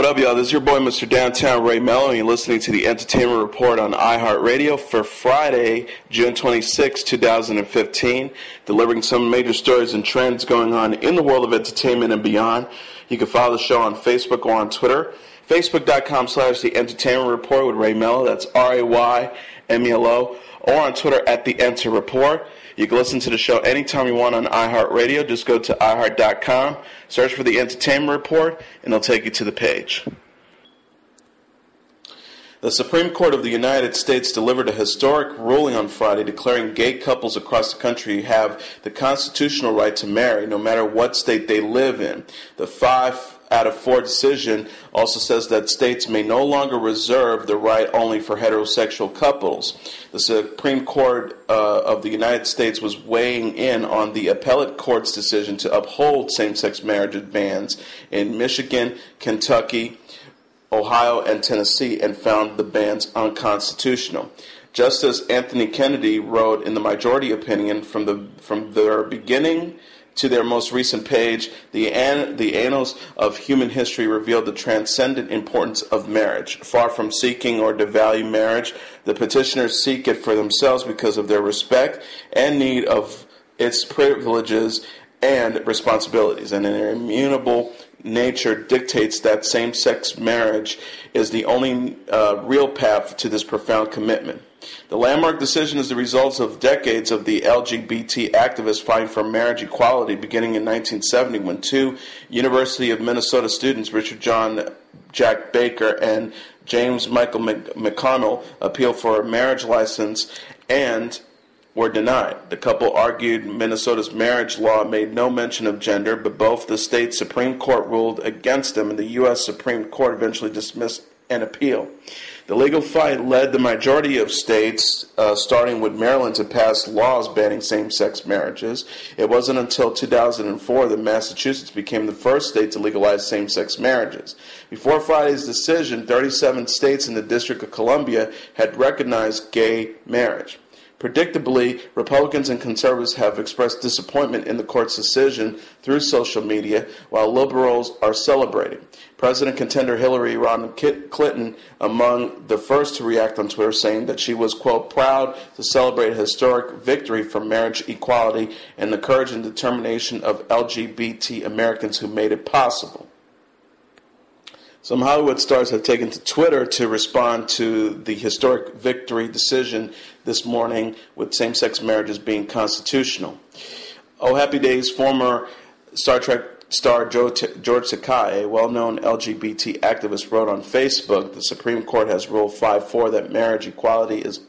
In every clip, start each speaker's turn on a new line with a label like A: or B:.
A: What up, y'all? This is your boy, Mr. Downtown Ray Melo, and you're listening to the Entertainment Report on iHeartRadio for Friday, June 26, 2015, delivering some major stories and trends going on in the world of entertainment and beyond. You can follow the show on Facebook or on Twitter, facebook.com/The Entertainment Report with Ray Melo, that's RAYMELO, or on Twitter at The Enter Report. You can listen to the show anytime you want on iHeartRadio. Just go to iHeart.com, search for The Entertainment Report, and it'll take you to the page. The Supreme Court of the United States delivered a historic ruling on Friday declaring gay couples across the country have the constitutional right to marry no matter what state they live in. The 5 out of 4 decision also says that states may no longer reserve the right only for heterosexual couples. The Supreme Court of the United States was weighing in on the appellate court's decision to uphold same-sex marriage bans in Michigan, Kentucky, Ohio, and Tennessee, and found the bans unconstitutional. Justice Anthony Kennedy wrote in the majority opinion, from their beginning to their most recent page, the annals of human history revealed the transcendent importance of marriage. Far from seeking or devalue marriage, the petitioners seek it for themselves because of their respect and need of its privileges and responsibilities, and their immutable nature dictates that same-sex marriage is the only real path to this profound commitment. The landmark decision is the result of decades of the LGBT activists fighting for marriage equality, beginning in 1970 when 2 University of Minnesota students, Richard John Jack Baker and James Michael McConnell, appealed for a marriage license and were denied. The couple argued Minnesota's marriage law made no mention of gender, but both the state Supreme Court ruled against them, and the U.S. Supreme Court eventually dismissed an appeal. The legal fight led the majority of states, starting with Maryland, to pass laws banning same-sex marriages. It wasn't until 2004 that Massachusetts became the first state to legalize same-sex marriages. Before Friday's decision, 37 states in the District of Columbia had recognized gay marriage. Predictably, Republicans and conservatives have expressed disappointment in the court's decision through social media, while liberals are celebrating. President contender Hillary Rodham Clinton among the first to react on Twitter, saying that she was, quote, proud to celebrate a historic victory for marriage equality and the courage and determination of LGBT Americans who made it possible. Some Hollywood stars have taken to Twitter to respond to the historic victory decision this morning with same-sex marriages being constitutional. Oh, happy days, former Star Trek star George Takei, a well-known LGBT activist, wrote on Facebook, the Supreme Court has ruled 5-4 that marriage equality is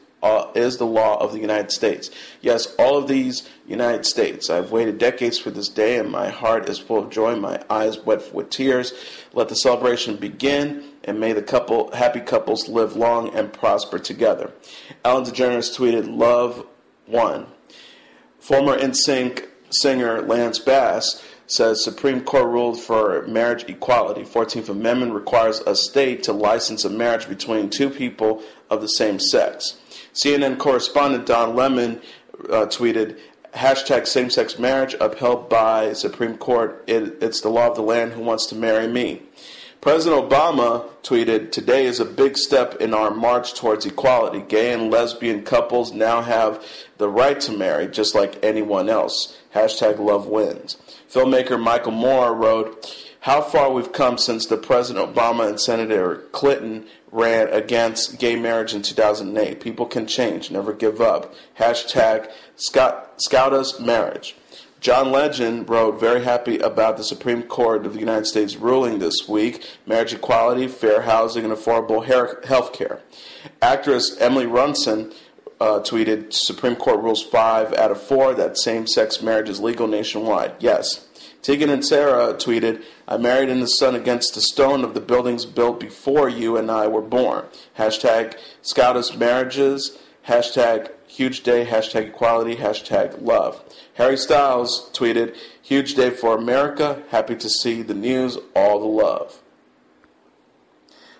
A: the law of the United States. Yes, all of these United States. I've waited decades for this day, and my heart is full of joy, my eyes wet with tears. Let the celebration begin, and may the happy couples live long and prosper together. Ellen DeGeneres tweeted, "Love won." Former NSYNC singer Lance Bass says Supreme Court ruled for marriage equality. 14th Amendment requires a state to license a marriage between 2 people of the same sex. CNN correspondent Don Lemon tweeted, hashtag same-sex marriage upheld by Supreme Court. It's the law of the land. Who wants to marry me? President Obama tweeted, today is a big step in our march towards equality. Gay and lesbian couples now have the right to marry just like anyone else. Hashtag love wins. Filmmaker Michael Moore wrote, how far we've come since the President Obama and Senator Clinton ran against gay marriage in 2008. People can change, never give up. Hashtag scout us marriage. John Legend wrote, very happy about the Supreme Court of the United States ruling this week. Marriage equality, fair housing, and affordable health care. Actress Emily Runson tweeted, Supreme Court rules 5 out of 4 that same-sex marriage is legal nationwide. Yes. Tegan and Sarah tweeted, I married in the sun against the stone of the buildings built before you and I were born. Hashtag scout us marriages. Hashtag huge day. Hashtag equality. Hashtag love. Harry Styles tweeted, huge day for America. Happy to see the news. All the love.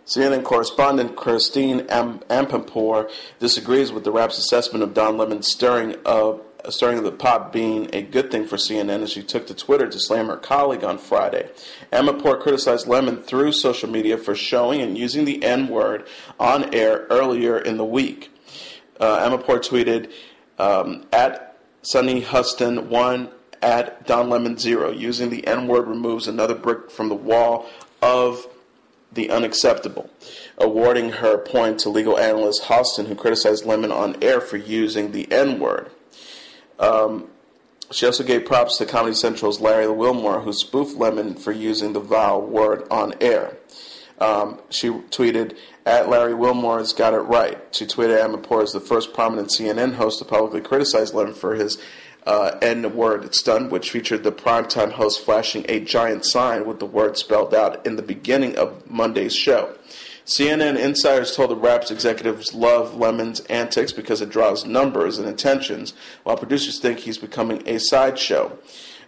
A: CNN correspondent Christine Ampempour disagrees with the Rap's assessment of Don Lemon's stirring of stirring the pot being a good thing for CNN as she took to Twitter to slam her colleague on Friday. Amirpour criticized Lemon through social media for showing and using the N-word on air earlier in the week. Amirpour tweeted, at Sunny Huston 1, at Don Lemon 0, using the N-word removes another brick from the wall of the unacceptable, awarding her point to legal analyst Huston, who criticized Lemon on air for using the N-word. She also gave props to Comedy Central's Larry Wilmore, who spoofed Lemon for using the vile word on air. She tweeted, at Larry Wilmore's got it right. She tweeted Amirpour as the first prominent CNN host to publicly criticize Lemon for his N-word stunt, which featured the primetime host flashing a giant sign with the word spelled out in the beginning of Monday's show. CNN insiders told the Rap's executives love Lemon's antics because it draws numbers and attentions, while producers think he's becoming a sideshow.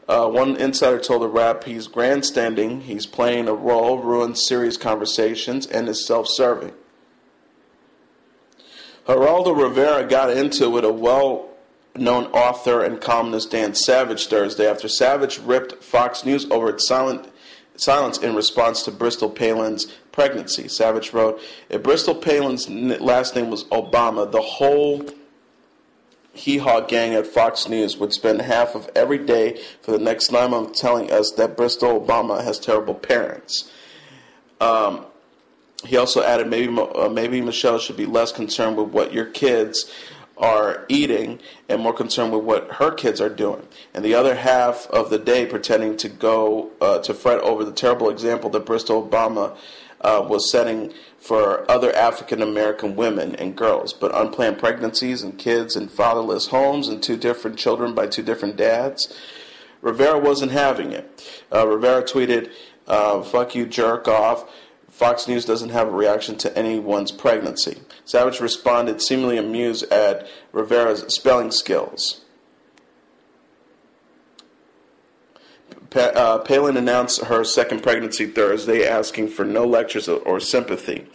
A: One insider told the Rap he's grandstanding, he's playing a role, ruins serious conversations, and is self-serving. Geraldo Rivera got into it with a well-known author and columnist Dan Savage Thursday after Savage ripped Fox News over its silence in response to Bristol Palin's pregnancy. Savage wrote, if Bristol Palin's last name was Obama, the whole hee-haw gang at Fox News would spend half of every day for the next 9 months telling us that Bristol Obama has terrible parents. He also added, maybe Michelle should be less concerned with what your kids are eating and more concerned with what her kids are doing, and the other half of the day pretending to go to fret over the terrible example that Bristol Obama was setting for other African American women and girls, but unplanned pregnancies and kids in fatherless homes and 2 different children by 2 different dads. Rivera wasn't having it. Rivera tweeted, fuck you, jerk off. Fox News doesn't have a reaction to anyone's pregnancy. Savage responded, seemingly amused at Rivera's spelling skills. Palin announced her second pregnancy Thursday, asking for no lectures or sympathy.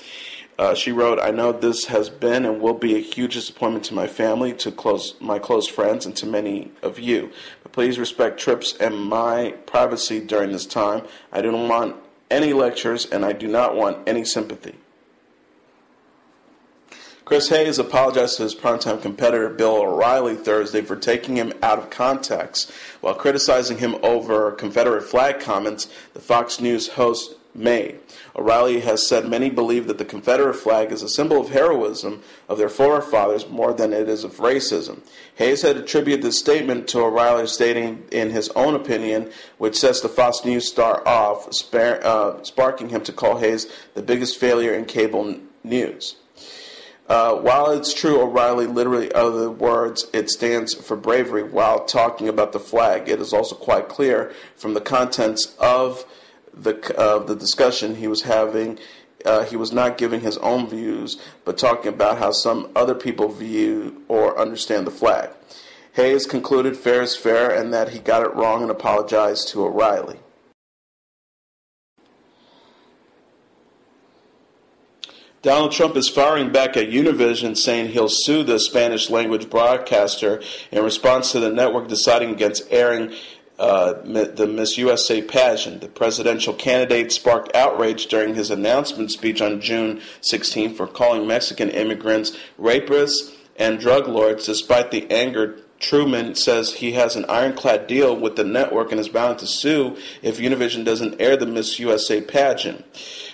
A: She wrote, I know this has been and will be a huge disappointment to my family, to my close friends, and to many of you. But please respect trips and my privacy during this time. I don't want any lectures, and I do not want any sympathy. Chris Hayes apologized to his primetime competitor Bill O'Reilly Thursday for taking him out of context while criticizing him over Confederate flag comments the Fox News host made. O'Reilly has said many believe that the Confederate flag is a symbol of heroism of their forefathers more than it is of racism. Hayes had attributed this statement to O'Reilly, stating in his own opinion, which sets the Fox News star off, sparking him to call Hayes the biggest failure in cable news. While it's true O'Reilly literally uttered the words, it stands for bravery, while talking about the flag, it is also quite clear from the contents of the discussion he was having, he was not giving his own views, but talking about how some other people view or understand the flag. Hayes concluded fair is fair and that he got it wrong and apologized to O'Reilly. Donald Trump is firing back at Univision, saying he'll sue the Spanish-language broadcaster in response to the network deciding against airing the Miss USA pageant. The presidential candidate sparked outrage during his announcement speech on June 16 for calling Mexican immigrants rapists and drug lords. Despite the anger, Truman says he has an ironclad deal with the network and is bound to sue if Univision doesn't air the Miss USA pageant.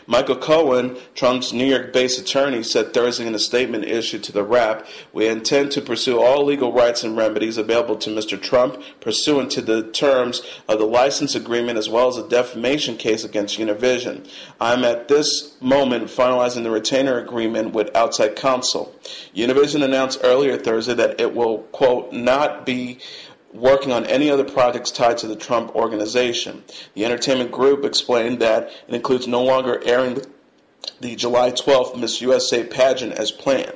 A: Michael Cohen, Trump's New York-based attorney, said Thursday in a statement issued to the Rap, we intend to pursue all legal rights and remedies available to Mr. Trump pursuant to the terms of the license agreement as well as a defamation case against Univision. I'm at this moment finalizing the retainer agreement with outside counsel. Univision announced earlier Thursday that it will, quote, not be working on any other projects tied to the Trump organization. The entertainment group explained that it includes no longer airing the July 12th Miss USA pageant as planned.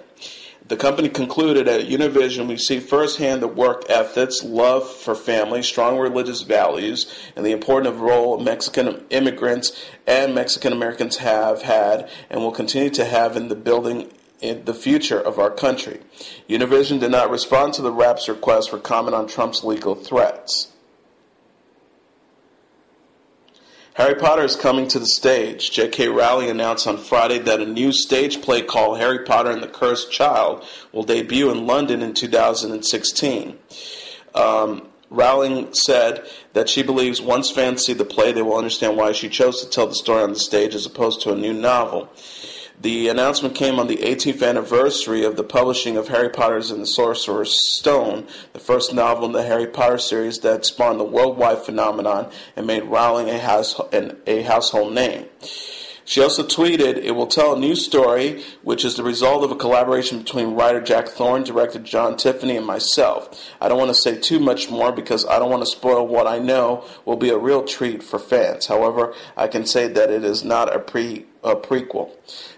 A: The company concluded at Univision, we see firsthand the work ethics, love for family, strong religious values, and the important role Mexican immigrants and Mexican Americans have had and will continue to have in the building in the future of our country. Univision did not respond to the rap's request for comment on Trump's legal threats. Harry Potter is coming to the stage. J.K. Rowling announced on Friday that a new stage play called Harry Potter and the Cursed Child will debut in London in 2016. Rowling said that she believes once fans see the play, they will understand why she chose to tell the story on the stage as opposed to a new novel. The announcement came on the 18th anniversary of the publishing of Harry Potter and the Sorcerer's Stone, the first novel in the Harry Potter series that spawned the worldwide phenomenon and made Rowling a household name. She also tweeted, "It will tell a new story, which is the result of a collaboration between writer Jack Thorne, director John Tiffany, and myself. I don't want to say too much more because I don't want to spoil what I know will be a real treat for fans. However, I can say that it is not a prequel."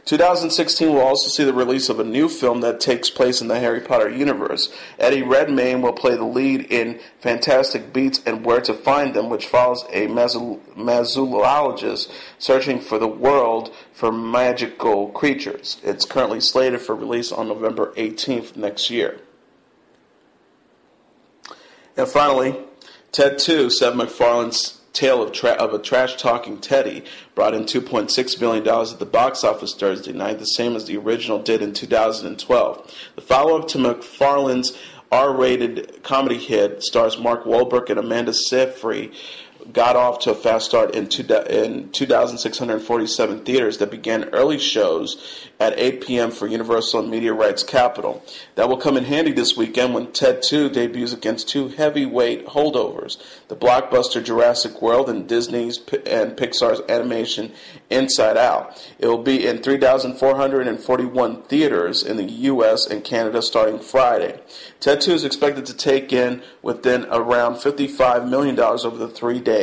A: 2016 will also see the release of a new film that takes place in the Harry Potter universe. Eddie Redmayne will play the lead in Fantastic Beasts and Where to Find Them, which follows a mazoologist searching for the world for magical creatures. It's currently slated for release on November 18th next year. And finally, Ted 2, Seth MacFarlane's tale of a trash-talking teddy, brought in $2.6 million at the box office Thursday night, the same as the original did in 2012. The follow-up to MacFarlane's R-rated comedy hit stars Mark Wahlberg and Amanda Seyfried got off to a fast start in 2,647 theaters that began early shows at 8 p.m. for Universal and Media Rights Capital. That will come in handy this weekend when Ted 2 debuts against two heavyweight holdovers, the blockbuster Jurassic World and Disney's and Pixar's animation Inside Out. It will be in 3,441 theaters in the U.S. and Canada starting Friday. Ted 2 is expected to take in within around $55 million over the 3 days,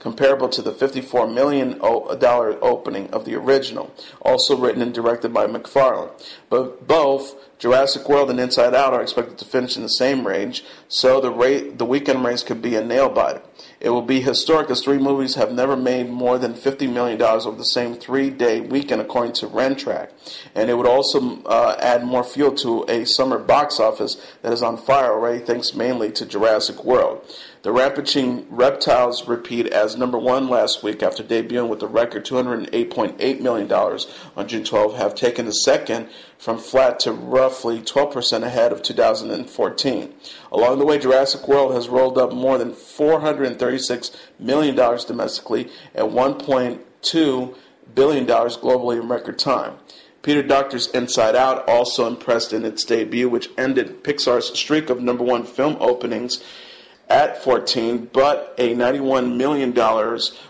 A: comparable to the $54 million opening of the original, also written and directed by MacFarlane. But both Jurassic World and Inside Out are expected to finish in the same range, so the weekend race could be a nail-biter. It will be historic as three movies have never made more than $50 million over the same 3-day weekend, according to Rentrack. And it would also add more fuel to a summer box office that is on fire already, thanks mainly to Jurassic World. The rampaging reptiles repeat as number one last week after debuting with a record $208.8 million on June 12, have taken the second from flat to roughly 12% ahead of 2014. Along the way, Jurassic World has rolled up more than $436 million domestically and $1.2 billion globally in record time. Peter Docter's Inside Out also impressed in its debut, which ended Pixar's streak of number one film openings at 14, but a $91 million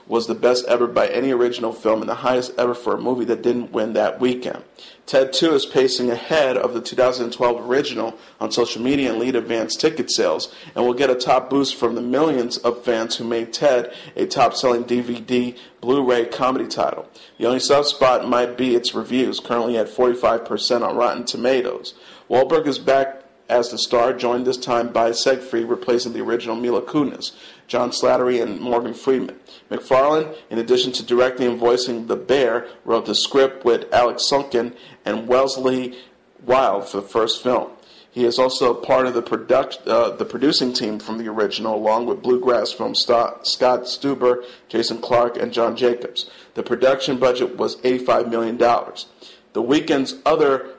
A: was the best ever by any original film and the highest ever for a movie that didn't win that weekend. Ted 2 is pacing ahead of the 2012 original on social media and lead advanced ticket sales, and will get a top boost from the millions of fans who made Ted a top-selling DVD Blu-ray comedy title. The only soft spot might be its reviews, currently at 45% on Rotten Tomatoes. Wahlberg is back as the star, joined this time by Seyfried, replacing the original Mila Kunis, John Slattery, and Morgan Freeman. MacFarlane, in addition to directing and voicing the bear, wrote the script with Alex Sunken and Wellesley Wild for the first film. He is also part of the producing team from the original, along with Bluegrass film Scott Stuber, Jason Clarke, and John Jacobs. The production budget was $85 million. The weekend's other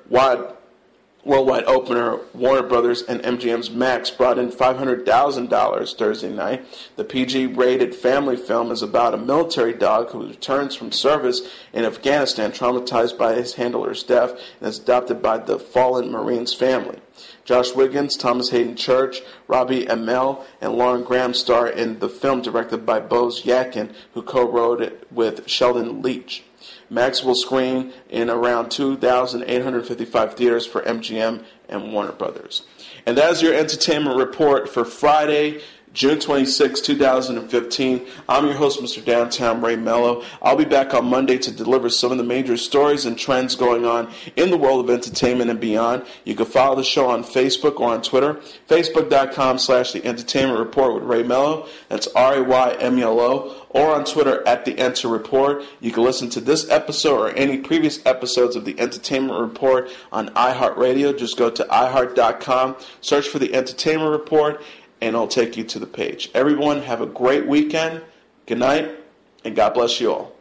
A: worldwide opener, Warner Brothers and MGM's Max, brought in $500,000 Thursday night. The PG-rated family film is about a military dog who returns from service in Afghanistan, traumatized by his handler's death, and is adopted by the fallen Marine's family. Josh Wiggins, Thomas Hayden Church, Robbie Amell, and Lauren Graham star in the film, directed by Bose Yakin, who co-wrote it with Sheldon Leach. Max will screen in around 2,855 theaters for MGM and Warner Brothers. And that is your entertainment report for Friday, June 26, 2015. I'm your host, Mr. Downtown Ray Melo. I'll be back on Monday to deliver some of the major stories and trends going on in the world of entertainment and beyond. You can follow the show on Facebook or on Twitter. Facebook.com/The Entertainment Report with Ray Melo. That's RAYMELO. Or on Twitter @The Enter Report. You can listen to this episode or any previous episodes of The Entertainment Report on iHeartRadio. Just go to iHeart.com, search for The Entertainment Report, and it'll take you to the page. Everyone, have a great weekend. Good night, and God bless you all.